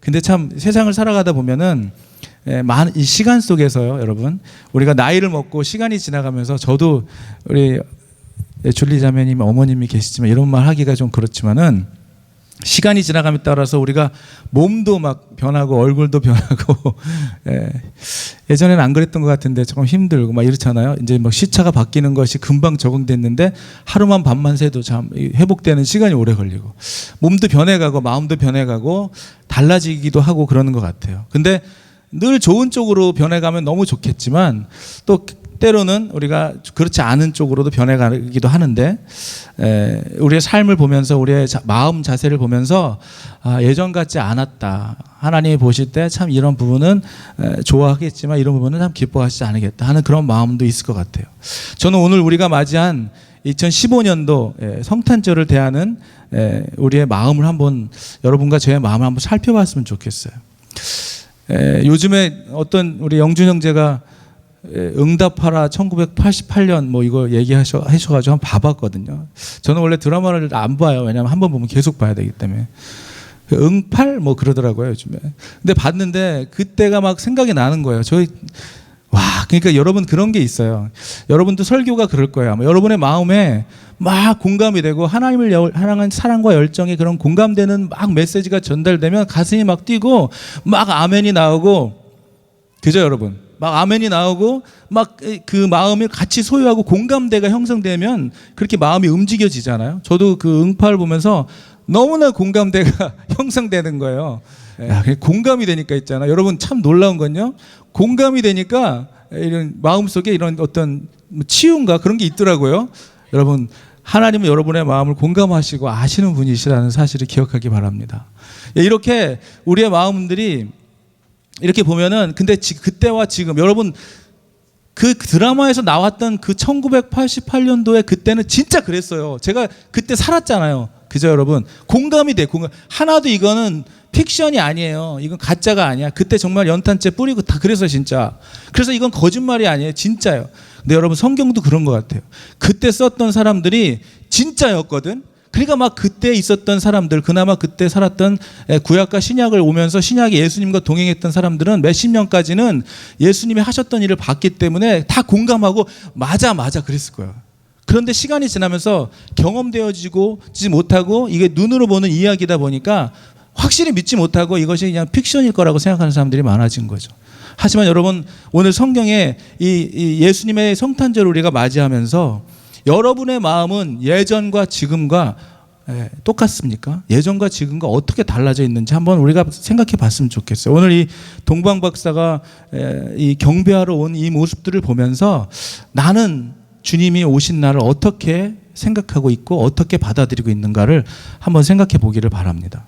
근데 참 세상을 살아가다 보면은 이 시간 속에서요, 여러분, 우리가 나이를 먹고 시간이 지나가면서 저도 우리 줄리 자매님 어머님이 계시지만 이런 말 하기가 좀 그렇지만은 시간이 지나감에 따라서 우리가 몸도 막 변하고 얼굴도 변하고 예전에는 안 그랬던 것 같은데 조금 힘들고 막 이렇잖아요. 이제 막 시차가 바뀌는 것이 금방 적응됐는데 하루만 밤만 새도 참 회복되는 시간이 오래 걸리고 몸도 변해가고 마음도 변해가고 달라지기도 하고 그러는 것 같아요. 근데 늘 좋은 쪽으로 변해가면 너무 좋겠지만 또 때로는 우리가 그렇지 않은 쪽으로도 변해가기도 하는데 우리의 삶을 보면서 우리의 마음 자세를 보면서 예전 같지 않았다. 하나님이 보실 때 참 이런 부분은 좋아하겠지만 이런 부분은 참 기뻐하시지 않겠다 하는 그런 마음도 있을 것 같아요. 저는 오늘 우리가 맞이한 2015년도 성탄절을 대하는 우리의 마음을 한번 여러분과 저의 마음을 한번 살펴봤으면 좋겠어요. 요즘에 어떤 우리 영준 형제가 응답하라 1988년 뭐 이거 얘기하셔가지고 한번 봐봤거든요. 저는 원래 드라마를 안 봐요. 왜냐하면 한번 보면 계속 봐야 되기 때문에. 응팔 뭐 그러더라고요 요즘에. 근데 봤는데 그때가 막 생각이 나는 거예요. 그러니까 여러분 그런 게 있어요. 여러분도 설교가 그럴 거예요. 아마 여러분의 마음에 막 공감이 되고 하나님을 향한 사랑과 열정이 그런 공감되는 막 메시지가 전달되면 가슴이 막 뛰고 막 아멘이 나오고, 그죠 여러분? 막 아멘이 나오고 막 그 마음을 같이 소유하고 공감대가 형성되면 그렇게 마음이 움직여지잖아요. 저도 그 응팔을 보면서 너무나 공감대가 형성되는 거예요. 공감이 되니까 있잖아. 여러분 참 놀라운 건요. 공감이 되니까 이런 마음속에 이런 어떤 치유인가 그런 게 있더라고요. 여러분 하나님은 여러분의 마음을 공감하시고 아시는 분이시라는 사실을 기억하기 바랍니다. 이렇게 우리의 마음들이 이렇게 보면은 근데 그때와 지금 여러분 그 드라마에서 나왔던 그 1988년도에 그때는 진짜 그랬어요. 제가 그때 살았잖아요. 그죠 여러분? 공감이 돼. 하나도 이거는 픽션이 아니에요. 이건 가짜가 아니야. 그때 정말 연탄재 뿌리고 다 그래서 진짜. 그래서 이건 거짓말이 아니에요. 진짜요. 근데 여러분 성경도 그런 것 같아요. 그때 썼던 사람들이 진짜였거든. 그러니까 막 그때 있었던 사람들, 그나마 그때 살았던 구약과 신약을 오면서 신약이 예수님과 동행했던 사람들은 몇십 년까지는 예수님이 하셨던 일을 봤기 때문에 다 공감하고 맞아 그랬을 거예요. 그런데 시간이 지나면서 경험되어지지 못하고 이게 눈으로 보는 이야기다 보니까 확실히 믿지 못하고 이것이 그냥 픽션일 거라고 생각하는 사람들이 많아진 거죠. 하지만 여러분 오늘 성경에 이 예수님의 성탄절을 우리가 맞이하면서 여러분의 마음은 예전과 지금과 똑같습니까? 예전과 지금과 어떻게 달라져 있는지 한번 우리가 생각해 봤으면 좋겠어요. 오늘 이 동방 박사가 이 경배하러 온 이 모습들을 보면서 나는 주님이 오신 날을 어떻게 생각하고 있고 어떻게 받아들이고 있는가를 한번 생각해 보기를 바랍니다.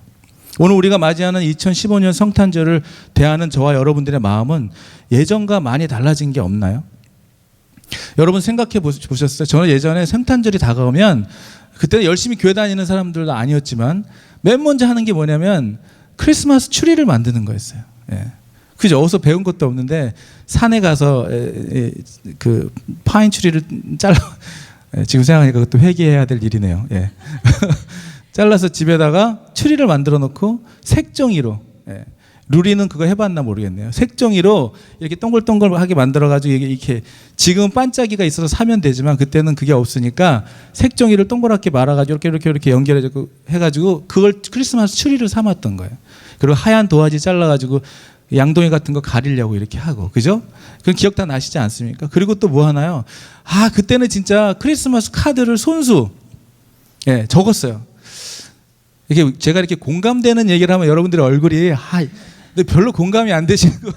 오늘 우리가 맞이하는 2015년 성탄절을 대하는 저와 여러분들의 마음은 예전과 많이 달라진 게 없나요? 여러분 생각해 보셨어요? 저는 예전에 성탄절이 다가오면 그때는 열심히 교회 다니는 사람들도 아니었지만 맨 먼저 하는 게 뭐냐면 크리스마스 추리를 만드는 거였어요. 그죠? 어디서 배운 것도 없는데 산에 가서 그 파인 추리를 잘라 지금 생각하니까 그것도 회개해야 될 일이네요. 잘라서 집에다가 추리를 만들어 놓고 색종이로 루리는 그거 해봤나 모르겠네요. 색종이로 이렇게 동글동글하게 만들어가지고 이렇게 지금은 반짝이가 있어서 사면 되지만 그때는 그게 없으니까 색종이를 동그랗게 말아가지고 이렇게 연결해가지고 그걸 크리스마스 추리를 삼았던 거예요. 그리고 하얀 도화지 잘라가지고 양동이 같은 거 가리려고 이렇게 하고, 그죠? 그건 기억 다 나시지 않습니까? 그리고 또 뭐 하나요? 그때는 진짜 크리스마스 카드를 손수 적었어요. 이게 제가 이렇게 공감되는 얘기를 하면 여러분들의 얼굴이 근데 별로 공감이 안 되시는 거.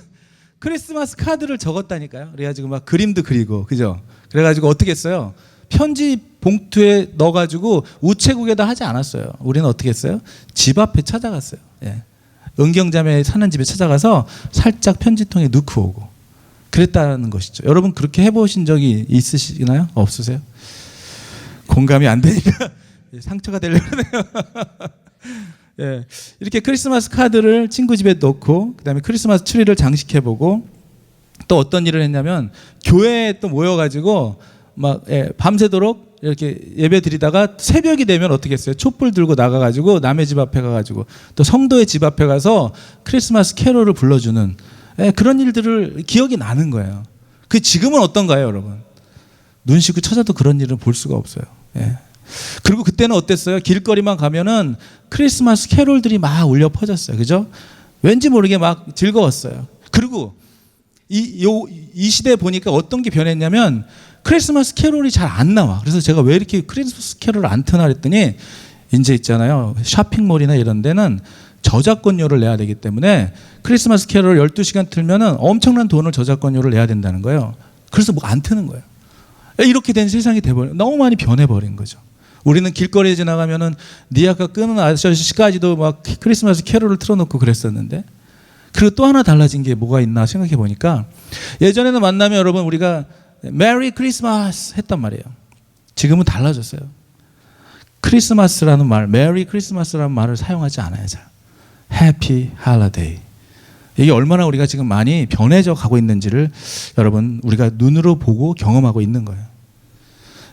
크리스마스 카드를 적었다니까요. 그래가지고 막 그림도 그리고, 그죠? 그래가지고 어떻게 했어요? 편지 봉투에 넣어가지고 우체국에다 하지 않았어요. 우리는 어떻게 했어요? 집 앞에 찾아갔어요. 은경자매 사는 집에 찾아가서 살짝 편지통에 넣고 오고 그랬다는 것이죠. 여러분 그렇게 해보신 적이 있으시나요? 없으세요? 공감이 안 되니까 상처가 되려고 그러네요. 이렇게 크리스마스 카드를 친구 집에 넣고 그다음에 크리스마스 트리를 장식해보고 또 어떤 일을 했냐면 교회에 또 모여가지고 막 밤새도록 이렇게 예배 드리다가 새벽이 되면 어떻게 했어요? 촛불 들고 나가가지고 남의 집 앞에 가가지고 또 성도의 집 앞에 가서 크리스마스 캐롤을 불러주는 그런 일들을 기억이 나는 거예요. 그 지금은 어떤가요, 여러분? 눈 씻고 찾아도 그런 일을 볼 수가 없어요. 그리고 그때는 어땠어요? 길거리만 가면은 크리스마스 캐롤들이 막 울려 퍼졌어요. 그죠? 왠지 모르게 막 즐거웠어요. 그리고 이 시대에 보니까 어떤 게 변했냐면 크리스마스 캐롤이 잘 안 나와. 그래서 제가 왜 이렇게 크리스마스 캐롤을 안 트나 그랬더니 이제 있잖아요. 쇼핑몰이나 이런 데는 저작권료를 내야 되기 때문에 크리스마스 캐롤을 12시간 틀면은 엄청난 돈을 저작권료를 내야 된다는 거예요. 그래서 뭐 안 트는 거예요. 이렇게 된 세상이 돼버려. 너무 많이 변해버린 거죠. 우리는 길거리에 지나가면은 니 아까 끄는 아저씨까지도 막 크리스마스 캐롤을 틀어놓고 그랬었는데, 그리고 또 하나 달라진 게 뭐가 있나 생각해 보니까 예전에는 만나면 여러분 우리가 메리 크리스마스 했단 말이에요. 지금은 달라졌어요. 크리스마스라는 말, 메리 크리스마스라는 말을 사용하지 않아요. 잘. 해피 할리데이. 이게 얼마나 우리가 지금 많이 변해져 가고 있는지를 여러분 우리가 눈으로 보고 경험하고 있는 거예요.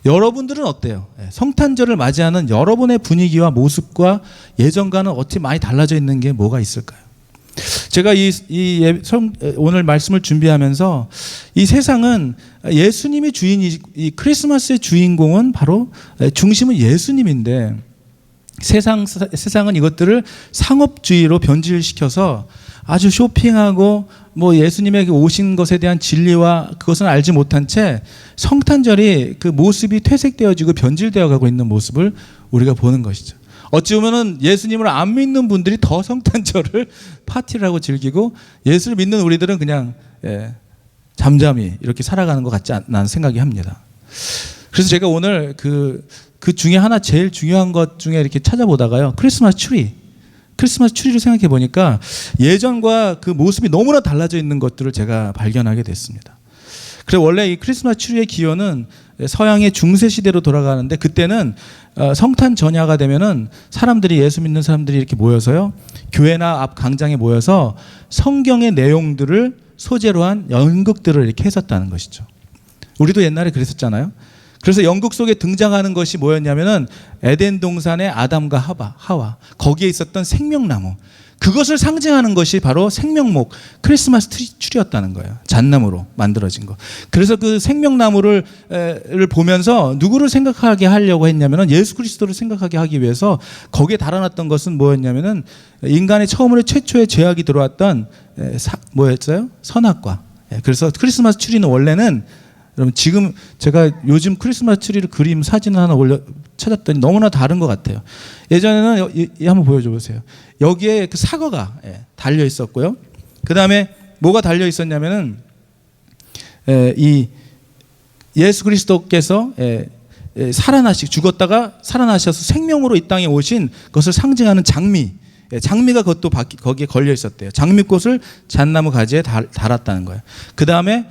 여러분들은 어때요? 성탄절을 맞이하는 여러분의 분위기와 모습과 예전과는 어떻게 많이 달라져 있는 게 뭐가 있을까요? 제가 오늘 말씀을 준비하면서 이 세상은 예수님이 주인이, 이 크리스마스의 주인공은 바로 중심은 예수님인데 세상은 이것들을 상업주의로 변질시켜서 아주 쇼핑하고 뭐 예수님에게 오신 것에 대한 진리와 그것은 알지 못한 채 성탄절이 그 모습이 퇴색되어지고 변질되어 가고 있는 모습을 우리가 보는 것이죠. 어찌 보면은 예수님을 안 믿는 분들이 더 성탄절을 파티를 하고 즐기고 예수를 믿는 우리들은 그냥 잠잠히 이렇게 살아가는 것 같지 않는 생각이 합니다. 그래서 제가 오늘 그 중에 하나 제일 중요한 것 중에 이렇게 찾아보다가요, 크리스마스 트리를 생각해 보니까 예전과 그 모습이 너무나 달라져 있는 것들을 제가 발견하게 됐습니다. 그래서 원래 이 크리스마스 트리의 기원은 서양의 중세 시대로 돌아가는데, 그때는 성탄 전야가 되면은 사람들이, 예수 믿는 사람들이 이렇게 모여서요, 교회나 앞 광장에 모여서 성경의 내용들을 소재로 한 연극들을 이렇게 했었다는 것이죠. 우리도 옛날에 그랬었잖아요. 그래서 연극 속에 등장하는 것이 뭐였냐면은 에덴 동산의 아담과 하와, 거기에 있었던 생명나무, 그것을 상징하는 것이 바로 생명목 크리스마스 트리였다는 거예요. 잣나무로 만들어진 거. 그래서 그 생명나무를 보면서 누구를 생각하게 하려고 했냐면은 예수 그리스도를 생각하게 하기 위해서 거기에 달아놨던 것은 뭐였냐면은 인간의 처음으로 최초의 죄악이 들어왔던 뭐였어요? 선악과. 그래서 크리스마스 트리는 원래는, 여러분 지금 제가 요즘 크리스마스 트리를 그림 사진을 하나 찾았더니 너무나 다른 것 같아요. 예전에는 한번 보여줘 보세요. 여기에 그 사과가 달려 있었고요. 그 다음에 뭐가 달려 있었냐면은 이 예수 그리스도께서 죽었다가 살아나셔서 생명으로 이 땅에 오신 것을 상징하는 장미가 그것도 거기에 걸려 있었대요. 장미꽃을 잣나무 가지에 달았다는 거예요. 그 다음에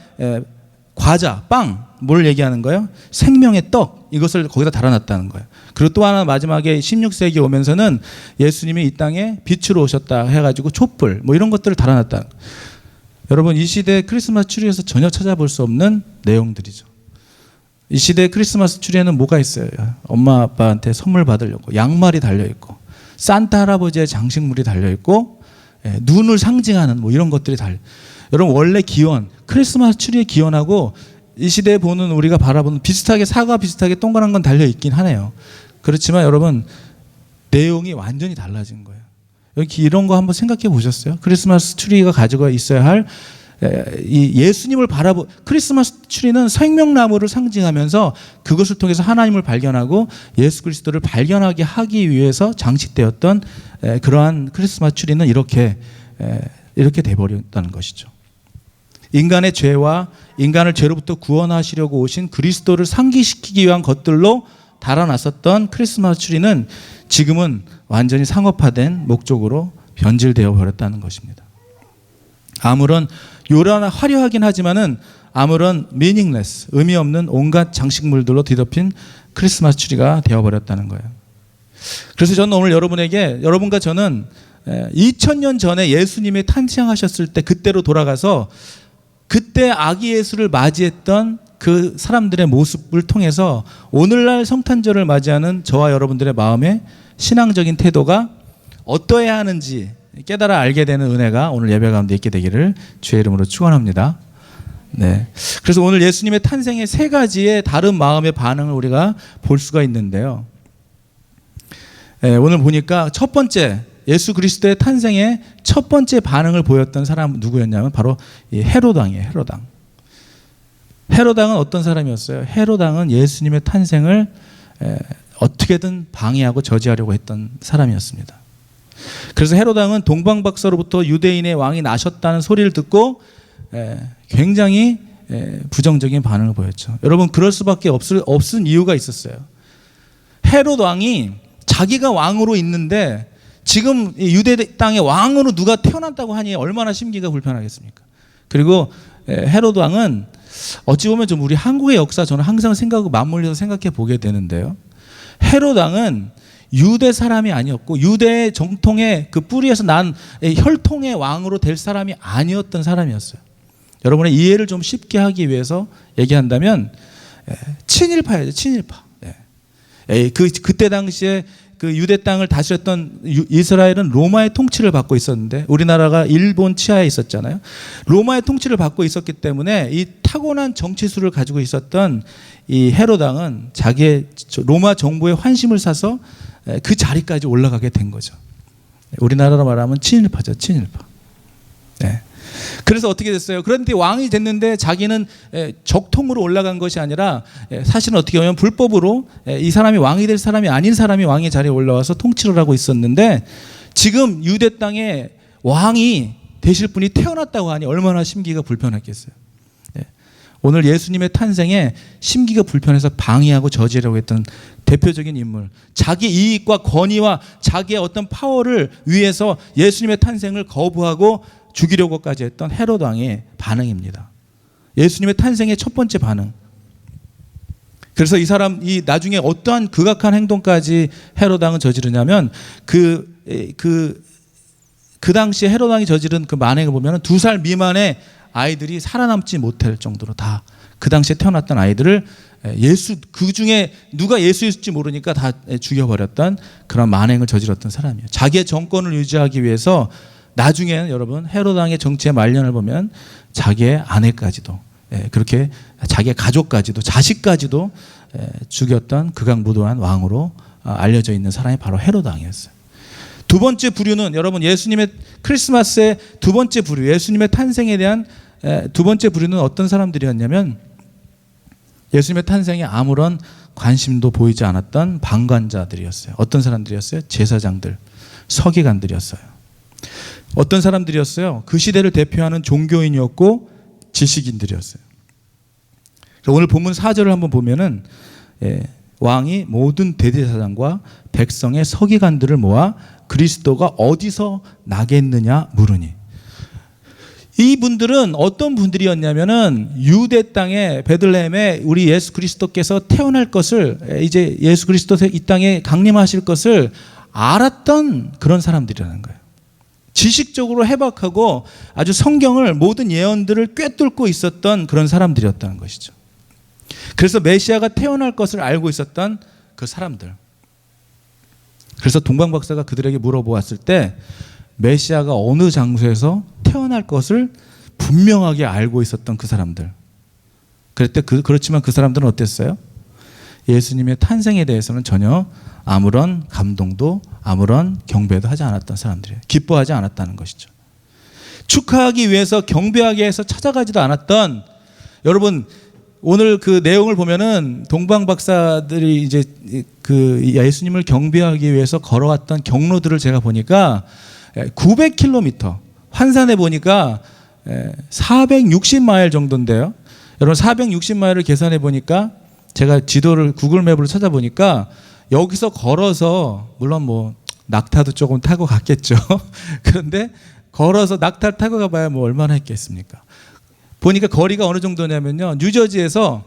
과자, 빵, 뭘 얘기하는 거예요? 생명의 떡, 이것을 거기다 달아놨다는 거예요. 그리고 또 하나 마지막에 16세기 오면서는 예수님이 이 땅에 빛으로 오셨다 해가지고 촛불, 뭐 이런 것들을 달아놨다. 여러분, 이 시대 크리스마스 트리에서 전혀 찾아볼 수 없는 내용들이죠. 이 시대 크리스마스 트리에는 뭐가 있어요? 엄마 아빠한테 선물 받으려고 양말이 달려있고, 산타 할아버지의 장식물이 달려있고, 눈을 상징하는 뭐 이런 것들이 여러분, 원래 기원, 크리스마스 트리의 기원하고 이 시대에 보는, 우리가 바라보는 비슷하게, 사과 비슷하게 동그란 건 달려있긴 하네요. 그렇지만 여러분, 내용이 완전히 달라진 거예요. 여기 이런 거 한번 생각해 보셨어요? 크리스마스 트리가 가지고 있어야 할 이 예수님을 크리스마스 트리는 생명나무를 상징하면서 그것을 통해서 하나님을 발견하고 예수 그리스도를 발견하게 하기 위해서 장식되었던 그러한 크리스마스 트리는 이렇게 돼버렸다는 것이죠. 인간의 죄와 인간을 죄로부터 구원하시려고 오신 그리스도를 상기시키기 위한 것들로 달아났었던 크리스마스 트리는 지금은 완전히 상업화된 목적으로 변질되어 버렸다는 것입니다. 아무런 요란한 화려하긴 하지만은 아무런 meaningless, 의미 없는 온갖 장식물들로 뒤덮인 크리스마스 트리가 되어버렸다는 거예요. 그래서 저는 오늘 여러분과 저는 2000년 전에 예수님이 탄생하셨을 때 그때로 돌아가서 그때 아기 예수를 맞이했던 그 사람들의 모습을 통해서 오늘날 성탄절을 맞이하는 저와 여러분들의 마음의 신앙적인 태도가 어떠해야 하는지 깨달아 알게 되는 은혜가 오늘 예배 가운데 있게 되기를 주의 이름으로 축원합니다. 네. 그래서 오늘 예수님의 탄생의 세 가지의 다른 마음의 반응을 우리가 볼 수가 있는데요. 네, 오늘 보니까 첫 번째 예수 그리스도의 탄생의 첫 번째 반응을 보였던 사람은 누구였냐면 바로 이 헤롯 왕이에요. 헤롯 왕. 헤롯 왕은 어떤 사람이었어요? 헤롯 왕은 예수님의 탄생을 어떻게든 방해하고 저지하려고 했던 사람이었습니다. 그래서 헤롯 왕은 동방박사로부터 유대인의 왕이 나셨다는 소리를 듣고 굉장히 부정적인 반응을 보였죠. 여러분, 그럴 수밖에 없은 이유가 있었어요. 헤롯 왕이 자기가 왕으로 있는데 지금 유대 땅의 왕으로 누가 태어났다고 하니 얼마나 심기가 불편하겠습니까? 그리고 헤롯 왕은 어찌 보면 좀 우리 한국의 역사 저는 항상 생각하고 맞물려서 생각해 보게 되는데요. 헤롯 왕은 유대 사람이 아니었고 유대의 정통의 그 뿌리에서 난 혈통의 왕으로 될 사람이 아니었던 사람이었어요. 여러분의 이해를 좀 쉽게 하기 위해서 얘기한다면 친일파예요. 친일파. 그때 당시에 그 유대 땅을 다스렸던 이스라엘은 로마의 통치를 받고 있었는데 우리나라가 일본 치하에 있었잖아요. 로마의 통치를 받고 있었기 때문에 이 타고난 정치술을 가지고 있었던 이 헤롯 왕은 자기의 로마 정부의 환심을 사서 그 자리까지 올라가게 된 거죠. 우리나라로 말하면 친일파죠. 친일파. 네. 그래서 어떻게 됐어요? 그런데 왕이 됐는데 자기는 적통으로 올라간 것이 아니라 사실은 어떻게 보면 불법으로 이 사람이 왕이 될 사람이 아닌 사람이 왕의 자리에 올라와서 통치를 하고 있었는데 지금 유대 땅에 왕이 되실 분이 태어났다고 하니 얼마나 심기가 불편했겠어요. 오늘 예수님의 탄생에 심기가 불편해서 방해하고 저지하려고 했던 대표적인 인물, 자기 이익과 권위와 자기의 어떤 파워를 위해서 예수님의 탄생을 거부하고 죽이려고까지 했던 헤롯 왕의 반응입니다. 예수님의 탄생의 첫 번째 반응. 그래서 이 나중에 어떠한 극악한 행동까지 헤롯 왕은 저지르냐면 그 당시에 헤롯 왕이 저지른 그 만행을 보면 2살 미만의 아이들이 살아남지 못할 정도로 다 그 당시에 태어났던 아이들을 그 중에 누가 예수일지 모르니까 다 죽여버렸던 그런 만행을 저질렀던 사람이에요. 자기의 정권을 유지하기 위해서 나중에는 여러분 헤롯 왕의 정치의 말년을 보면 자기의 아내까지도 그렇게 자기의 가족까지도 자식까지도 죽였던 극악무도한 왕으로 알려져 있는 사람이 바로 헤롯 왕이었어요. 두 번째 부류는 여러분 예수님의 크리스마스의 두 번째 부류, 예수님의 탄생에 대한 두 번째 부류는 어떤 사람들이었냐면 예수님의 탄생에 아무런 관심도 보이지 않았던 방관자들이었어요. 어떤 사람들이었어요? 제사장들, 서기관들이었어요. 어떤 사람들이었어요? 그 시대를 대표하는 종교인이었고 지식인들이었어요. 오늘 본문 4절을 한번 보면은 왕이 모든 대제사장과 백성의 서기관들을 모아 그리스도가 어디서 나겠느냐 물으니, 이분들은 어떤 분들이었냐면은 유대 땅에 베들레헴에 우리 예수 그리스도께서 태어날 것을, 이제 예수 그리스도 이 땅에 강림하실 것을 알았던 그런 사람들이라는 거예요. 지식적으로 해박하고 아주 성경을 모든 예언들을 꿰뚫고 있었던 그런 사람들이었다는 것이죠. 그래서 메시아가 태어날 것을 알고 있었던 그 사람들. 그래서 동방박사가 그들에게 물어보았을 때 메시아가 어느 장소에서 태어날 것을 분명하게 알고 있었던 그 사람들. 그렇지만 그 사람들은 어땠어요? 예수님의 탄생에 대해서는 전혀 아무런 감동도 아무런 경배도 하지 않았던 사람들이에요. 기뻐하지 않았다는 것이죠. 축하하기 위해서 경배하기 위해서 찾아가지도 않았던, 여러분 오늘 그 내용을 보면은 동방 박사들이 이제 그 예수님을 경배하기 위해서 걸어왔던 경로들을 제가 보니까 900km, 환산해 보니까 460마일 정도인데요. 여러분 460마일을 계산해 보니까 제가 지도를 구글 맵으로 찾아보니까 여기서 걸어서, 물론 뭐 낙타도 조금 타고 갔겠죠. 그런데 걸어서 낙타를 타고 가봐야 뭐 얼마나 했겠습니까? 보니까 거리가 어느 정도냐면요, 뉴저지에서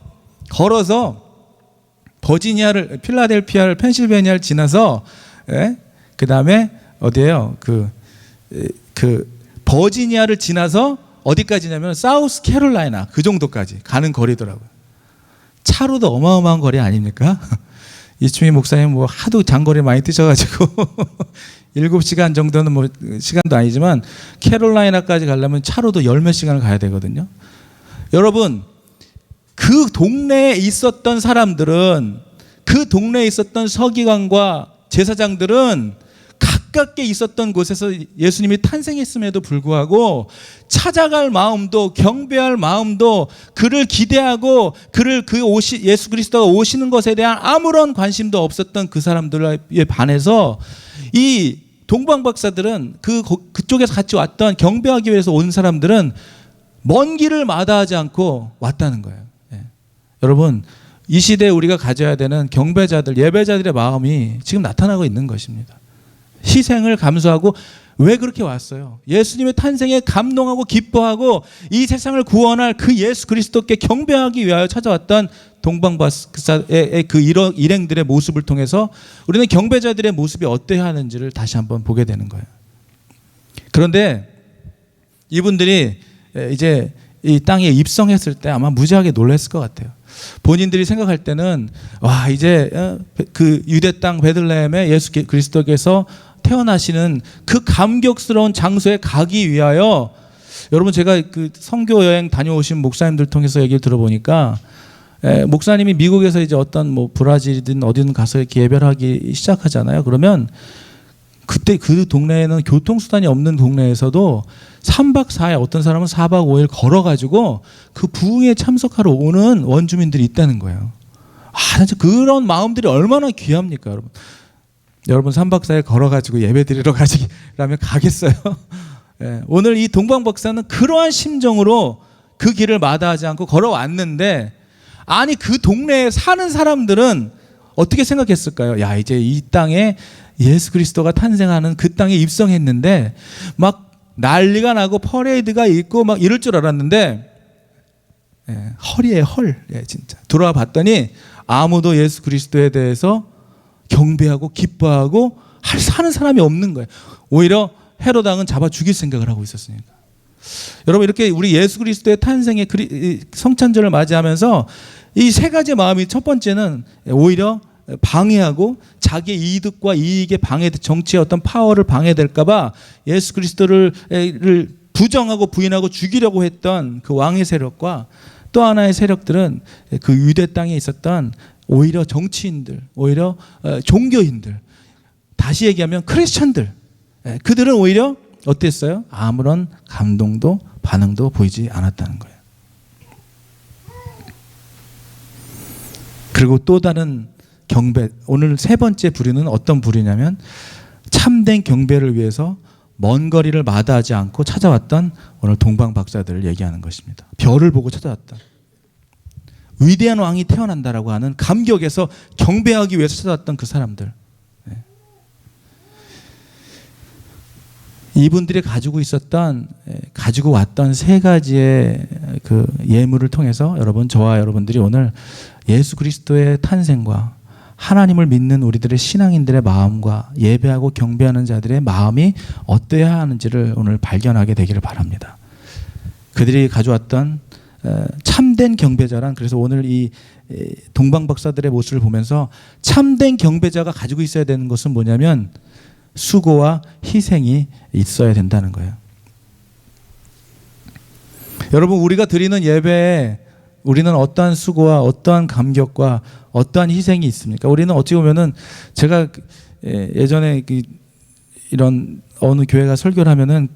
걸어서 버지니아를, 필라델피아를, 펜실베니아를 지나서, 그 다음에 어디예요? 그 버지니아를 지나서 어디까지냐면 사우스 캐롤라이나, 그 정도까지 가는 거리더라고요. 차로도 어마어마한 거리 아닙니까? 이충희 목사님 뭐 하도 장거리 많이 뛰셔가지고 7시간 정도는 뭐 시간도 아니지만 캐롤라이나까지 가려면 차로도 열 몇 시간을 가야 되거든요. 여러분, 그 동네에 있었던 사람들은, 그 동네에 있었던 서기관과 제사장들은 가깝게 있었던 곳에서 예수님이 탄생했음에도 불구하고 찾아갈 마음도, 경배할 마음도, 그를 기대하고 그를 예수 그리스도가 오시는 것에 대한 아무런 관심도 없었던 그 사람들에 반해서 이 동방박사들은 그쪽에서 같이 왔던, 경배하기 위해서 온 사람들은 먼 길을 마다하지 않고 왔다는 거예요. 예. 여러분, 이 시대에 우리가 가져야 되는 경배자들, 예배자들의 마음이 지금 나타나고 있는 것입니다. 희생을 감수하고 왜 그렇게 왔어요? 예수님의 탄생에 감동하고 기뻐하고 이 세상을 구원할 그 예수 그리스도께 경배하기 위하여 찾아왔던 동방박사의 그 일행들의 모습을 통해서 우리는 경배자들의 모습이 어때야 하는지를 다시 한번 보게 되는 거예요. 그런데 이분들이 이제 이 땅에 입성했을 때 아마 무지하게 놀랐을 것 같아요. 본인들이 생각할 때는 와, 이제 그 유대 땅 베들레헴에 예수 그리스도께서 태어나시는 그 감격스러운 장소에 가기 위하여, 여러분 제가 그 선교 여행 다녀오신 목사님들 통해서 얘기를 들어보니까 목사님이 미국에서 이제 어떤 뭐 브라질이든 어디든 가서 이렇게 예배를 하기 시작하잖아요. 그러면 그때 그 동네에는 교통수단이 없는 동네에서도 3박 4일, 어떤 사람은 4박 5일 걸어가지고 그 부흥에 참석하러 오는 원주민들이 있다는 거예요. 아, 진짜 그런 마음들이 얼마나 귀합니까, 여러분. 여러분 3박 4일 걸어가지고 예배 드리러 가시라면 가겠어요? 예, 오늘 이 동방박사는 그러한 심정으로 그 길을 마다하지 않고 걸어왔는데, 아니 그 동네에 사는 사람들은 어떻게 생각했을까요? 야, 이제 이 땅에 예수 그리스도가 탄생하는 그 땅에 입성했는데 막 난리가 나고 퍼레이드가 있고 막 이럴 줄 알았는데, 예, 헐이에요, 헐. 예, 진짜 들어와 봤더니 아무도 예수 그리스도에 대해서 경배하고 기뻐하고 사는 사람이 없는 거예요. 오히려 헤롯 왕은 잡아 죽일 생각을 하고 있었으니까. 여러분, 이렇게 우리 예수 그리스도의 탄생의 성찬절을 맞이하면서 이 세 가지 마음이, 첫 번째는 오히려 방해하고 자기의 이득과 이익의 방해, 정치의 어떤 파워를 방해될까 봐 예수 그리스도를 부정하고 부인하고 죽이려고 했던 그 왕의 세력과, 또 하나의 세력들은 그 유대 땅에 있었던 오히려 정치인들, 오히려 종교인들, 다시 얘기하면 크리스천들, 그들은 오히려 어땠어요? 아무런 감동도 반응도 보이지 않았다는 거예요. 그리고 또 다른 경배, 오늘 세 번째 부류는 어떤 부류냐면 참된 경배를 위해서 먼 거리를 마다하지 않고 찾아왔던 오늘 동방박사들을 얘기하는 것입니다. 별을 보고 찾아왔다. 위대한 왕이 태어난다라고 하는 감격에서 경배하기 위해서 찾아왔던 그 사람들. 이분들이 가지고 왔던 세 가지의 그 예물을 통해서 여러분, 저와 여러분들이 오늘 예수 그리스도의 탄생과 하나님을 믿는 우리들의 신앙인들의 마음과 예배하고 경배하는 자들의 마음이 어때야 하는지를 오늘 발견하게 되기를 바랍니다. 그들이 가져왔던 참된 경배자란, 그래서 오늘 이 동방박사들의 모습을 보면서 참된 경배자가 가지고 있어야 되는 것은 뭐냐면 수고와 희생이 있어야 된다는 거예요. 여러분, 우리가 드리는 예배에 우리는 어떠한 수고와 어떠한 감격과 어떠한 희생이 있습니까? 우리는 어찌 보면은, 제가 예전에 이런 어느 교회가 설교를 하면은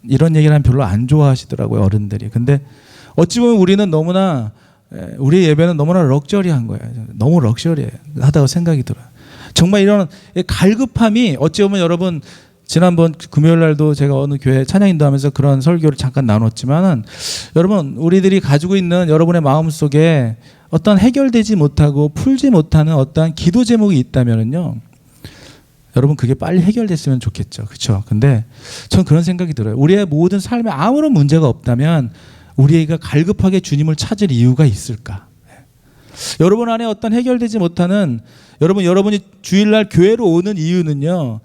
이런 얘기를 하면 별로 안 좋아하시더라고요, 어른들이. 근데 어찌 보면 우리는 너무나, 우리의 예배는 너무나 럭셔리한 거예요. 너무 럭셔리하다고 생각이 들어요. 정말 이런 갈급함이, 어찌 보면 여러분, 지난번 금요일 날도 제가 어느 교회 찬양 인도하면서 그런 설교를 잠깐 나눴지만은, 여러분, 우리들이 가지고 있는 여러분의 마음속에 어떤 해결되지 못하고 풀지 못하는 어떠한 기도 제목이 있다면은요, 여러분, 그게 빨리 해결됐으면 좋겠죠. 그렇죠? 근데 전 그런 생각이 들어요. 우리의 모든 삶에 아무런 문제가 없다면 우리가 갈급하게 주님을 찾을 이유가 있을까? 여러분 안에 어떤 해결되지 못하는, 여러분이 주일날 교회로 오는 이유는요,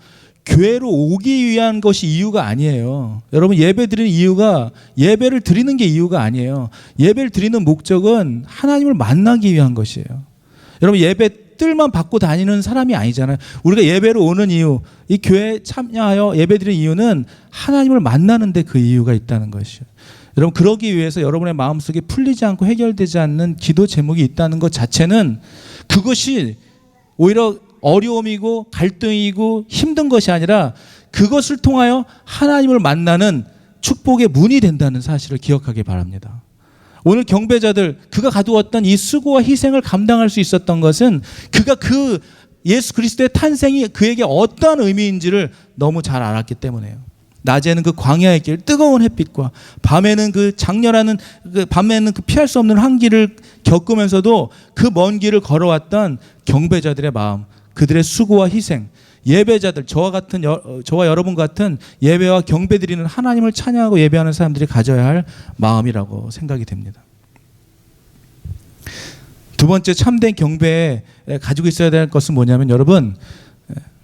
교회로 오기 위한 것이 이유가 아니에요. 여러분, 예배 드리는 이유가 예배를 드리는 게 이유가 아니에요. 예배를 드리는 목적은 하나님을 만나기 위한 것이에요. 여러분, 예배 뜰만 받고 다니는 사람이 아니잖아요. 우리가 예배로 오는 이유, 이 교회에 참여하여 예배 드리는 이유는 하나님을 만나는 데 그 이유가 있다는 것이에요. 여러분, 그러기 위해서 여러분의 마음속에 풀리지 않고 해결되지 않는 기도 제목이 있다는 것 자체는 그것이 오히려 어려움이고 갈등이고 힘든 것이 아니라 그것을 통하여 하나님을 만나는 축복의 문이 된다는 사실을 기억하기 바랍니다. 오늘 경배자들, 그가 가두었던 이 수고와 희생을 감당할 수 있었던 것은 그가 그 예수 그리스도의 탄생이 그에게 어떠한 의미인지를 너무 잘 알았기 때문에요. 낮에는 그 광야의 길, 뜨거운 햇빛과 밤에는 그 장렬하는 밤에는 그 피할 수 없는 한기를 겪으면서도 그 먼 길을 걸어왔던 경배자들의 마음, 그들의 수고와 희생, 예배자들, 저와 여러분 같은 예배와 경배 드리는 하나님을 찬양하고 예배하는 사람들이 가져야 할 마음이라고 생각이 됩니다. 두 번째, 참된 경배에 가지고 있어야 될 것은 뭐냐면, 여러분,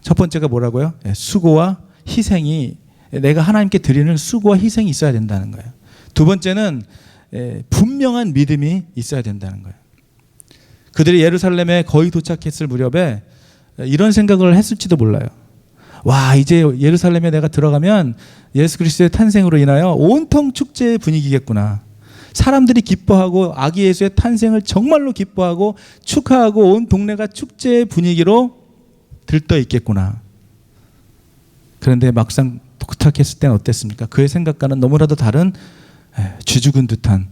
첫 번째가 뭐라고요? 수고와 희생이, 내가 하나님께 드리는 수고와 희생이 있어야 된다는 거예요. 두 번째는 분명한 믿음이 있어야 된다는 거예요. 그들이 예루살렘에 거의 도착했을 무렵에 이런 생각을 했을지도 몰라요. 와, 이제 예루살렘에 내가 들어가면 예수 그리스도의 탄생으로 인하여 온통 축제의 분위기겠구나. 사람들이 기뻐하고 아기 예수의 탄생을 정말로 기뻐하고 축하하고 온 동네가 축제의 분위기로 들떠 있겠구나. 그런데 막상 도착했을 때는 어땠습니까? 그의 생각과는 너무나도 다른 쥐죽은 듯한,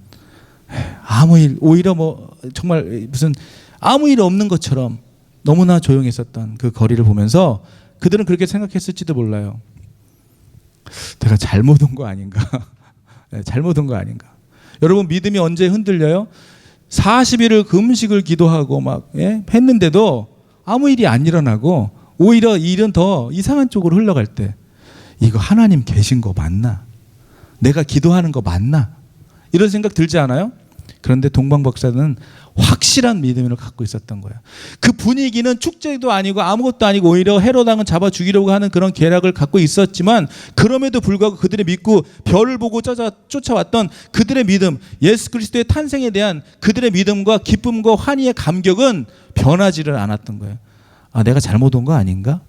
아무 일, 오히려 정말 무슨 아무 일 없는 것처럼 너무나 조용했었던 그 거리를 보면서 그들은 그렇게 생각했을지도 몰라요. 내가 잘못 온 거 아닌가? 잘못 온 거 아닌가? 여러분, 믿음이 언제 흔들려요? 40일을 금식을 기도하고 했는데도 아무 일이 안 일어나고 오히려 일은 더 이상한 쪽으로 흘러갈 때, 이거 하나님 계신 거 맞나? 내가 기도하는 거 맞나? 이런 생각 들지 않아요? 그런데 동방 박사는 확실한 믿음을 갖고 있었던 거예요. 그 분위기는 축제도 아니고 아무것도 아니고 오히려 헤롯 왕은 잡아 죽이려고 하는 그런 계략을 갖고 있었지만, 그럼에도 불구하고 그들의 믿고 별을 보고 쫓아왔던 그들의 믿음, 예수 그리스도의 탄생에 대한 그들의 믿음과 기쁨과 환희의 감격은 변하지를 않았던 거예요. 아, 내가 잘못 온 거 아닌가?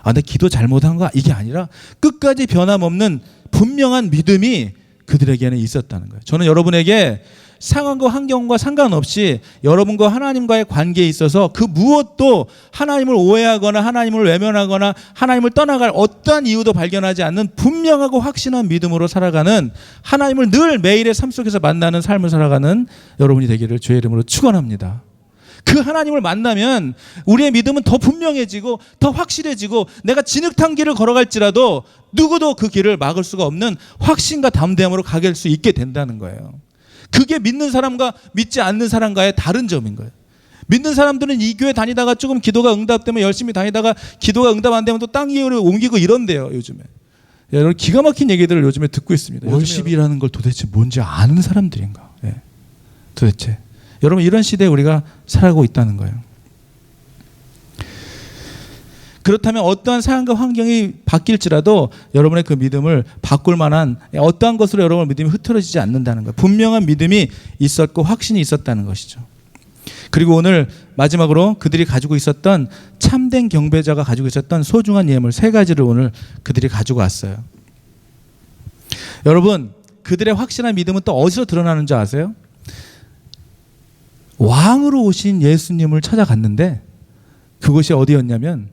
아, 내 기도 잘못한 거? 이게 아니라 끝까지 변함없는 분명한 믿음이 그들에게는 있었다는 거예요. 저는 여러분에게 상황과 환경과 상관없이 여러분과 하나님과의 관계에 있어서 그 무엇도 하나님을 오해하거나 하나님을 외면하거나 하나님을 떠나갈 어떠한 이유도 발견하지 않는 분명하고 확신한 믿음으로 살아가는, 하나님을 늘 매일의 삶 속에서 만나는 삶을 살아가는 여러분이 되기를 주의 이름으로 축원합니다. 그 하나님을 만나면 우리의 믿음은 더 분명해지고 더 확실해지고, 내가 진흙탕 길을 걸어갈지라도 누구도 그 길을 막을 수가 없는 확신과 담대함으로 가게 될 수 있게 된다는 거예요. 그게 믿는 사람과 믿지 않는 사람과의 다른 점인 거예요. 믿는 사람들은 이 교회 다니다가 조금 기도가 응답되면 열심히 다니다가 기도가 응답 안 되면 또 딴 교회로 옮기고 이런데요, 요즘에. 여러분, 기가 막힌 얘기들을 요즘에 듣고 있습니다. 월십이라는 걸 도대체 뭔지 아는 사람들인가? 도대체. 여러분, 이런 시대에 우리가 살아가고 있다는 거예요. 그렇다면 어떠한 상황과 환경이 바뀔지라도 여러분의 그 믿음을 바꿀 만한 어떠한 것으로 여러분의 믿음이 흐트러지지 않는다는 거예요. 분명한 믿음이 있었고 확신이 있었다는 것이죠. 그리고 오늘 마지막으로 그들이 가지고 있었던, 참된 경배자가 가지고 있었던 소중한 예물 3가지를 오늘 그들이 가지고 왔어요. 여러분, 그들의 확신한 믿음은 또 어디서 드러나는 줄 아세요? 왕으로 오신 예수님을 찾아갔는데 그곳이 어디였냐면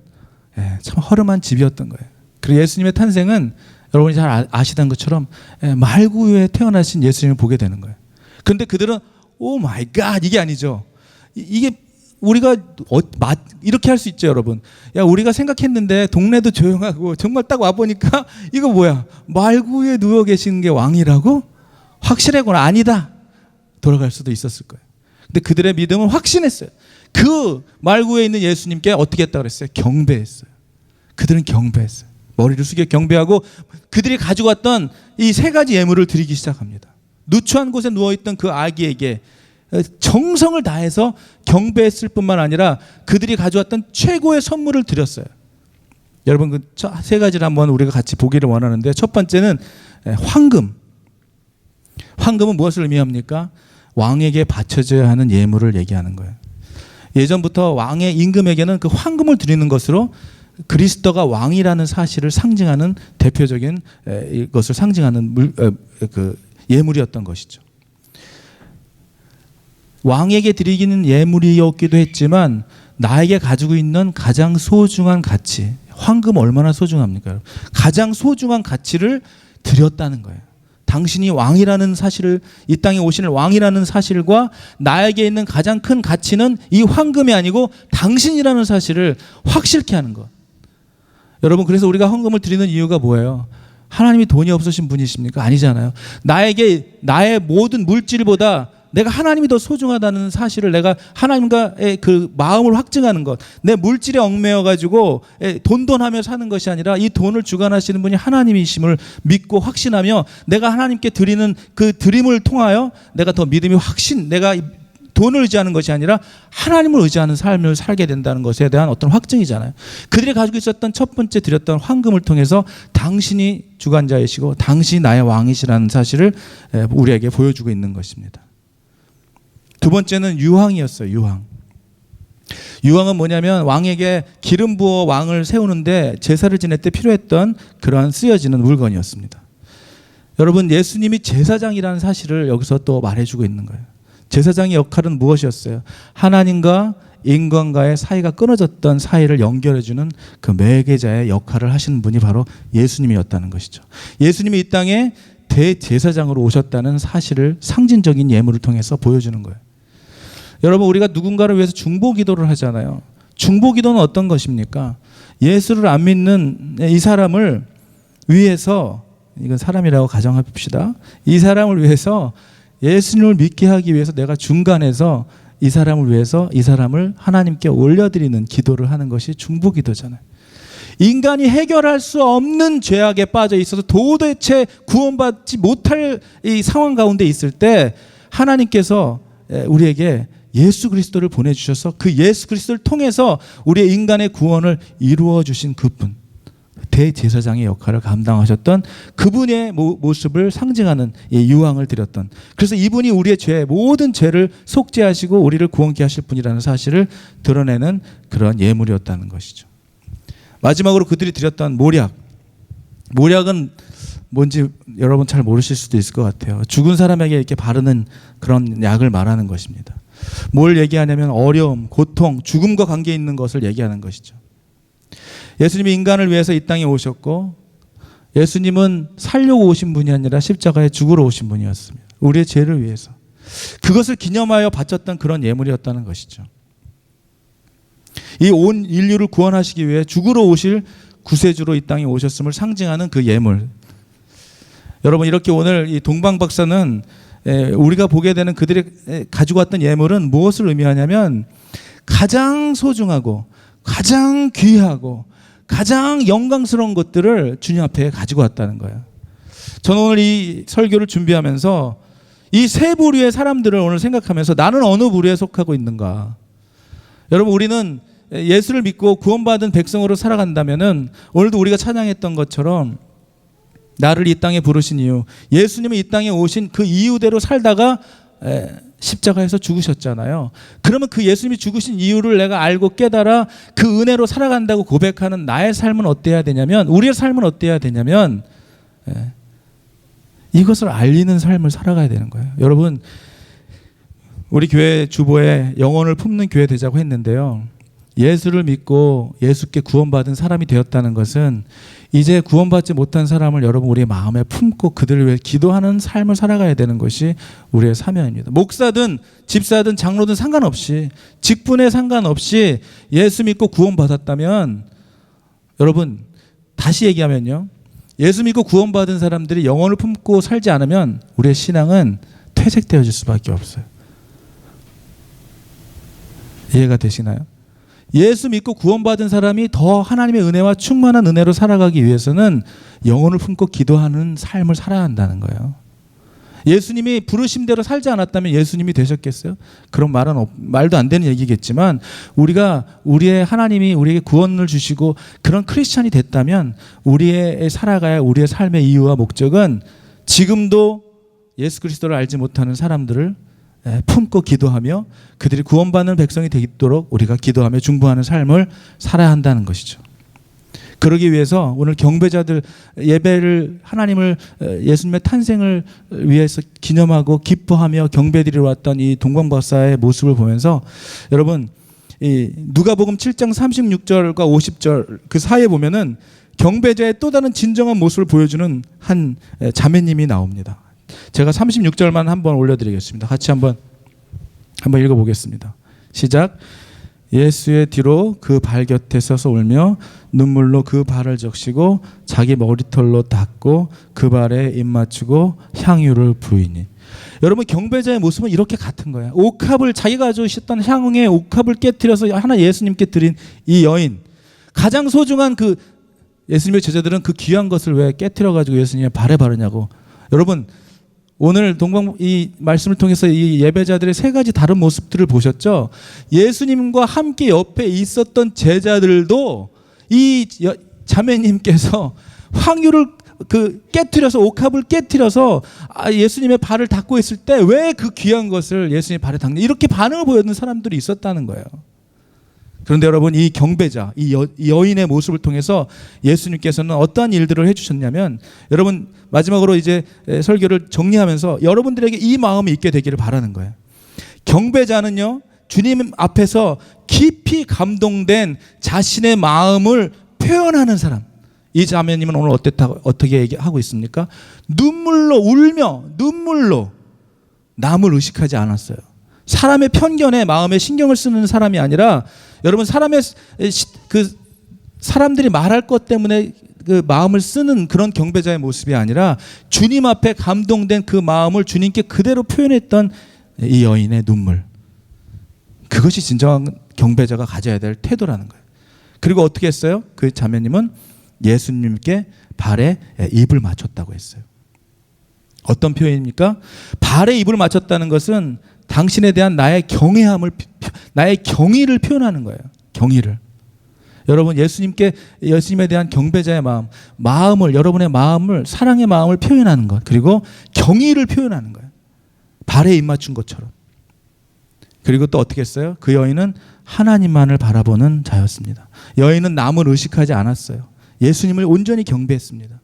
참 허름한 집이었던 거예요. 그리고 예수님의 탄생은 여러분이 잘 아시던 것처럼 말구유에 태어나신 예수님을 보게 되는 거예요. 그런데 그들은 오 마이 갓, 이게 아니죠. 이게 우리가 이렇게 할 수 있죠, 여러분. 야, 우리가 생각했는데 동네도 조용하고 정말 딱 와보니까 이거 뭐야, 말구유에 누워 계시는 게 왕이라고? 확실하구나. 아니다. 돌아갈 수도 있었을 거예요. 근데 그들의 믿음은 확신했어요. 그 말구에 있는 예수님께 어떻게 했다고 그랬어요? 경배했어요. 그들은 경배했어요. 머리를 숙여 경배하고 그들이 가지고 왔던 이 3가지 예물을 드리기 시작합니다. 누추한 곳에 누워있던 그 아기에게 정성을 다해서 경배했을 뿐만 아니라 그들이 가져왔던 최고의 선물을 드렸어요. 여러분 그 세 가지를 한번 우리가 같이 보기를 원하는데, 첫 번째는 황금. 황금은 무엇을 의미합니까? 왕에게 바쳐져야 하는 예물을 얘기하는 거예요. 예전부터 왕의 임금에게는 그 황금을 드리는 것으로 그리스도가 왕이라는 사실을 상징하는 대표적인 것을 상징하는 그 예물이었던 것이죠. 왕에게 드리기는 예물이었기도 했지만 나에게 가지고 있는 가장 소중한 가치, 황금 얼마나 소중합니까? 가장 소중한 가치를 드렸다는 거예요. 당신이 왕이라는 사실을, 이 땅에 오시는 왕이라는 사실과 나에게 있는 가장 큰 가치는 이 황금이 아니고 당신이라는 사실을 확실케 하는 것. 여러분, 그래서 우리가 헌금을 드리는 이유가 뭐예요? 하나님이 돈이 없으신 분이십니까? 아니잖아요. 나에게 나의 모든 물질보다 내가 하나님이 더 소중하다는 사실을, 내가 하나님과의 그 마음을 확증하는 것. 내 물질에 얽매여 가지고 돈하며 사는 것이 아니라 이 돈을 주관하시는 분이 하나님이심을 믿고 확신하며 내가 하나님께 드리는 그 드림을 통하여 내가 더 믿음이 내가 돈을 의지하는 것이 아니라 하나님을 의지하는 삶을 살게 된다는 것에 대한 어떤 확증이잖아요. 그들이 가지고 있었던 첫 번째 드렸던 황금을 통해서 당신이 주관자이시고 당신이 나의 왕이시라는 사실을 우리에게 보여주고 있는 것입니다. 두 번째는 유황이었어요. 유황은 뭐냐면 왕에게 기름 부어 왕을 세우는데 제사를 지낼 때 필요했던 그러한 쓰여지는 물건이었습니다. 여러분, 예수님이 제사장이라는 사실을 여기서 또 말해주고 있는 거예요. 제사장의 역할은 무엇이었어요? 하나님과 인간과의 사이가 끊어졌던 사이를 연결해주는 그 매개자의 역할을 하시는 분이 바로 예수님이었다는 것이죠. 예수님이 이 땅에 대제사장으로 오셨다는 사실을 상징적인 예물을 통해서 보여주는 거예요. 여러분, 우리가 누군가를 위해서 중보기도를 하잖아요. 중보기도는 어떤 것입니까? 예수를 안 믿는 이 사람을 위해서, 이건 사람이라고 가정합시다. 이 사람을 위해서, 예수님을 믿게 하기 위해서 내가 중간에서 이 사람을 위해서 이 사람을 하나님께 올려드리는 기도를 하는 것이 중보기도잖아요. 인간이 해결할 수 없는 죄악에 빠져 있어서 도대체 구원받지 못할 이 상황 가운데 있을 때 하나님께서 우리에게 예수 그리스도를 보내주셔서 그 예수 그리스도를 통해서 우리의 인간의 구원을 이루어 주신 그분, 대제사장의 역할을 감당하셨던 그분의 모습을 상징하는 이 유황을 드렸던, 그래서 이분이 우리의 모든 죄를 속죄하시고 우리를 구원케 하실 분이라는 사실을 드러내는 그런 예물이었다는 것이죠. 마지막으로 그들이 드렸던 모략은 뭔지 여러분 잘 모르실 수도 있을 것 같아요. 죽은 사람에게 이렇게 바르는 그런 약을 말하는 것입니다. 뭘 얘기하냐면 어려움, 고통, 죽음과 관계 있는 것을 얘기하는 것이죠. 예수님이 인간을 위해서 이 땅에 오셨고, 예수님은 살려고 오신 분이 아니라 십자가에 죽으러 오신 분이었습니다. 우리의 죄를 위해서. 그것을 기념하여 바쳤던 그런 예물이었다는 것이죠. 이 온 인류를 구원하시기 위해 죽으러 오실 구세주로 이 땅에 오셨음을 상징하는 그 예물. 여러분, 이렇게 오늘 이 동방 박사는 우리가 보게 되는 그들이 가지고 왔던 예물은 무엇을 의미하냐면 가장 소중하고 가장 귀하고 가장 영광스러운 것들을 주님 앞에 가지고 왔다는 거예요. 저는 오늘 이 설교를 준비하면서 이 세 부류의 사람들을 오늘 생각하면서 나는 어느 부류에 속하고 있는가. 여러분, 우리는 예수를 믿고 구원받은 백성으로 살아간다면은 오늘도 우리가 찬양했던 것처럼 나를 이 땅에 부르신 이유, 예수님이 이 땅에 오신 그 이유대로 살다가 십자가에서 죽으셨잖아요. 그러면 그 예수님이 죽으신 이유를 내가 알고 깨달아 그 은혜로 살아간다고 고백하는 나의 삶은 어때야 되냐면, 우리의 삶은 어때야 되냐면 이것을 알리는 삶을 살아가야 되는 거예요. 여러분, 우리 교회 주보에 영혼을 품는 교회 되자고 했는데요. 예수를 믿고 예수께 구원받은 사람이 되었다는 것은 이제 구원받지 못한 사람을 여러분 우리의 마음에 품고 그들을 위해 기도하는 삶을 살아가야 되는 것이 우리의 사명입니다. 목사든 집사든 장로든 상관없이, 직분에 상관없이 예수 믿고 구원받았다면, 여러분 다시 얘기하면요, 예수 믿고 구원받은 사람들이 영혼을 품고 살지 않으면 우리의 신앙은 퇴색되어질 수밖에 없어요. 이해가 되시나요? 예수 믿고 구원받은 사람이 더 하나님의 은혜와 충만한 은혜로 살아가기 위해서는 영혼을 품고 기도하는 삶을 살아야 한다는 거예요. 예수님이 부르심대로 살지 않았다면 예수님이 되셨겠어요? 그런 말도 안 되는 얘기겠지만, 우리가 우리의 하나님이 우리에게 구원을 주시고 그런 크리스찬이 됐다면 우리의 살아가야 우리의 삶의 이유와 목적은 지금도 예수 그리스도를 알지 못하는 사람들을 품고 기도하며 그들이 구원받는 백성이 되도록 우리가 기도하며 중보하는 삶을 살아야 한다는 것이죠. 그러기 위해서 오늘 경배자들 예배를 하나님을 예수님의 탄생을 위해서 기념하고 기뻐하며 경배드리러 왔던 이 동방박사의 모습을 보면서, 여러분 이 누가복음 7장 36절과 50절 그 사이에 보면은 경배자의 또 다른 진정한 모습을 보여주는 한 자매님이 나옵니다. 제가 36절만 한번 올려드리겠습니다. 같이 한번 읽어보겠습니다. 시작. 예수의 뒤로 그 발 곁에 서서 울며 눈물로 그 발을 적시고 자기 머리털로 닦고 그 발에 입 맞추고 향유를 부으니. 여러분 경배자의 모습은 이렇게 같은 거예요. 옥합을 자기가 가져오셨던 향응의 옥합을 깨뜨려서 하나 예수님께 드린 이 여인, 가장 소중한 그 예수님의 제자들은 그 귀한 것을 왜 깨뜨려 가지고 예수님의 발에 바르냐고. 여러분 오늘 이 말씀을 통해서 이 예배자들의 세 가지 다른 모습들을 보셨죠? 예수님과 함께 옆에 있었던 제자들도 이 자매님께서 향유를 깨뜨려서 옥합을 깨뜨려서 예수님의 발을 닦고 있을 때 왜 그 귀한 것을 예수님의 발에 닦는, 이렇게 반응을 보였는 사람들이 있었다는 거예요. 그런데 여러분 이 경배자, 이 여인의 모습을 통해서 예수님께서는 어떠한 일들을 해주셨냐면, 여러분 마지막으로 이제 설교를 정리하면서 여러분들에게 이 마음이 있게 되기를 바라는 거예요. 경배자는요, 주님 앞에서 깊이 감동된 자신의 마음을 표현하는 사람. 이 자매님은 오늘 어떻게 얘기하고 있습니까? 눈물로 울며 눈물로 남을 의식하지 않았어요. 사람의 편견에 마음에 신경을 쓰는 사람이 아니라, 여러분 사람들이 말할 것 때문에 그 마음을 쓰는 그런 경배자의 모습이 아니라 주님 앞에 감동된 그 마음을 주님께 그대로 표현했던 이 여인의 눈물, 그것이 진정한 경배자가 가져야 될 태도라는 거예요. 그리고 어떻게 했어요? 그 자매님은 예수님께 발에 입을 맞췄다고 했어요. 어떤 표현입니까? 발에 입을 맞췄다는 것은 당신에 대한 나의 경외함을, 나의 경의를 표현하는 거예요. 경의를. 여러분 예수님에 대한 경배자의 마음을, 여러분의 마음을, 사랑의 마음을 표현하는 것, 그리고 경의를 표현하는 거예요. 발에 입 맞춘 것처럼. 그리고 또 어떻게 했어요? 그 여인은 하나님만을 바라보는 자였습니다. 여인은 남을 의식하지 않았어요. 예수님을 온전히 경배했습니다.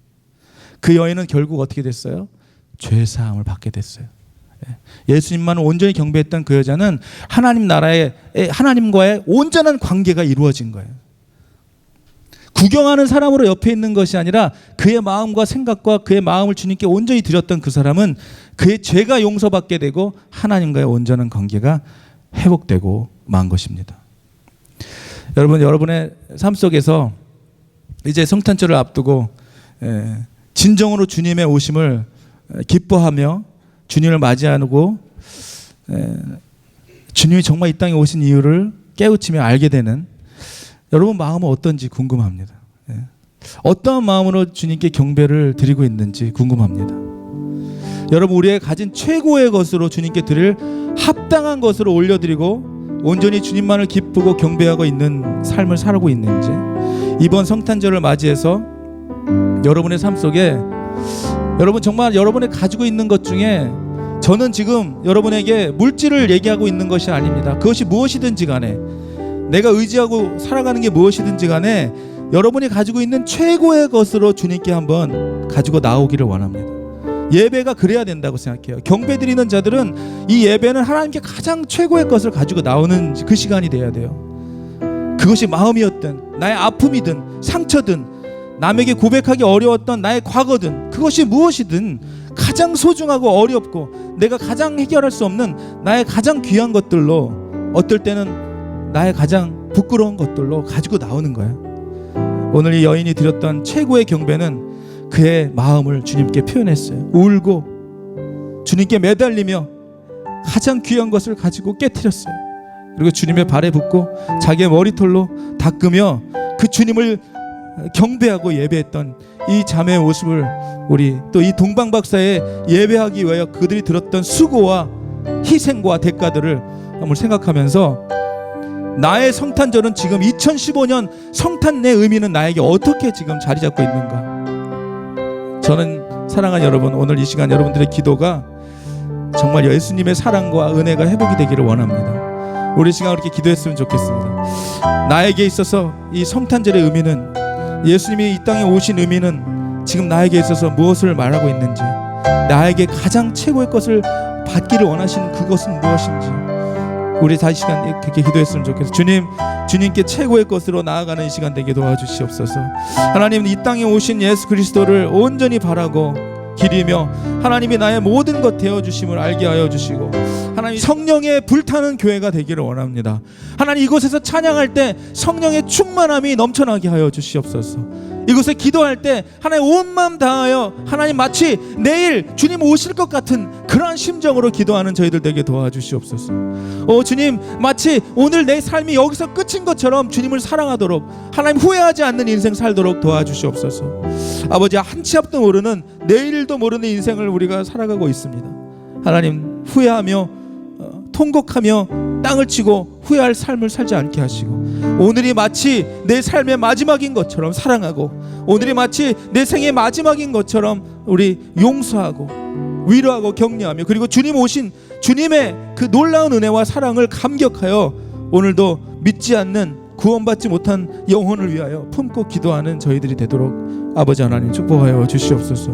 그 여인은 결국 어떻게 됐어요? 죄사함을 받게 됐어요. 예수님만 온전히 경배했던 그 여자는 하나님 나라의, 하나님과의 온전한 관계가 이루어진 거예요. 구경하는 사람으로 옆에 있는 것이 아니라 그의 마음과 생각과 그의 마음을 주님께 온전히 드렸던 그 사람은 그의 죄가 용서받게 되고 하나님과의 온전한 관계가 회복되고 만 것입니다. 여러분, 여러분의 삶 속에서 이제 성탄절을 앞두고 진정으로 주님의 오심을 기뻐하며 주님을 맞이하고 주님이 정말 이 땅에 오신 이유를 깨우치며 알게 되는 여러분 마음은 어떤지 궁금합니다. 어떠한 마음으로 주님께 경배를 드리고 있는지 궁금합니다. 여러분 우리의 가진 최고의 것으로 주님께 드릴 합당한 것으로 올려드리고 온전히 주님만을 기쁘고 경배하고 있는 삶을 살고 있는지, 이번 성탄절을 맞이해서 여러분의 삶 속에 여러분 정말 여러분이 가지고 있는 것 중에, 저는 지금 여러분에게 물질을 얘기하고 있는 것이 아닙니다. 그것이 무엇이든지 간에, 내가 의지하고 살아가는 게 무엇이든지 간에 여러분이 가지고 있는 최고의 것으로 주님께 한번 가지고 나오기를 원합니다. 예배가 그래야 된다고 생각해요. 경배 드리는 자들은 이 예배는 하나님께 가장 최고의 것을 가지고 나오는 그 시간이 돼야 돼요. 그것이 마음이었든 나의 아픔이든 상처든 남에게 고백하기 어려웠던 나의 과거든, 그것이 무엇이든 가장 소중하고 어렵고 내가 가장 해결할 수 없는 나의 가장 귀한 것들로, 어떨 때는 나의 가장 부끄러운 것들로 가지고 나오는 거예요. 오늘 이 여인이 드렸던 최고의 경배는 그의 마음을 주님께 표현했어요. 울고 주님께 매달리며 가장 귀한 것을 가지고 깨트렸어요. 그리고 주님의 발에 붓고 자기의 머리털로 닦으며 그 주님을 경배하고 예배했던 이 자매의 모습을 우리 또 이 동방박사의 예배하기 위하여 그들이 들었던 수고와 희생과 대가들을 한번 생각하면서 나의 성탄절은 지금 2015년 성탄의 의미는 나에게 어떻게 지금 자리 잡고 있는가. 저는 사랑하는 여러분, 오늘 이 시간 여러분들의 기도가 정말 예수님의 사랑과 은혜가 회복이 되기를 원합니다. 우리 시간 그렇게 기도했으면 좋겠습니다. 나에게 있어서 이 성탄절의 의미는, 예수님이 이 땅에 오신 의미는 지금 나에게 있어서 무엇을 말하고 있는지, 나에게 가장 최고의 것을 받기를 원하시는 그것은 무엇인지 우리 다시 시간 그렇게 기도했으면 좋겠어요. 주님께 최고의 것으로 나아가는 이 시간 되게 도와주시옵소서. 하나님, 이 땅에 오신 예수 그리스도를 온전히 바라고 기리며 하나님이 나의 모든 것 되어주심을 알게 하여 주시고, 하나님 성령의 불타는 교회가 되기를 원합니다. 하나님, 이곳에서 찬양할 때 성령의 충만함이 넘쳐나게 하여 주시옵소서. 이곳에 기도할 때 하나님 온 마음 다하여 하나님 마치 내일 주님 오실 것 같은 그러한 심정으로 기도하는 저희들 되게 도와주시옵소서. 주님, 마치 오늘 내 삶이 여기서 끝인 것처럼 주님을 사랑하도록, 하나님 후회하지 않는 인생 살도록 도와주시옵소서. 아버지, 한치 앞도 모르는 내일도 모르는 인생을 우리가 살아가고 있습니다. 하나님, 후회하며 통곡하며 땅을 치고 후회할 삶을 살지 않게 하시고, 오늘이 마치 내 삶의 마지막인 것처럼 사랑하고, 오늘이 마치 내 생의 마지막인 것처럼 우리 용서하고 위로하고 격려하며, 그리고 주님 오신 주님의 그 놀라운 은혜와 사랑을 감격하여 오늘도 믿지 않는 구원받지 못한 영혼을 위하여 품고 기도하는 저희들이 되도록 아버지 하나님 축복하여 주시옵소서.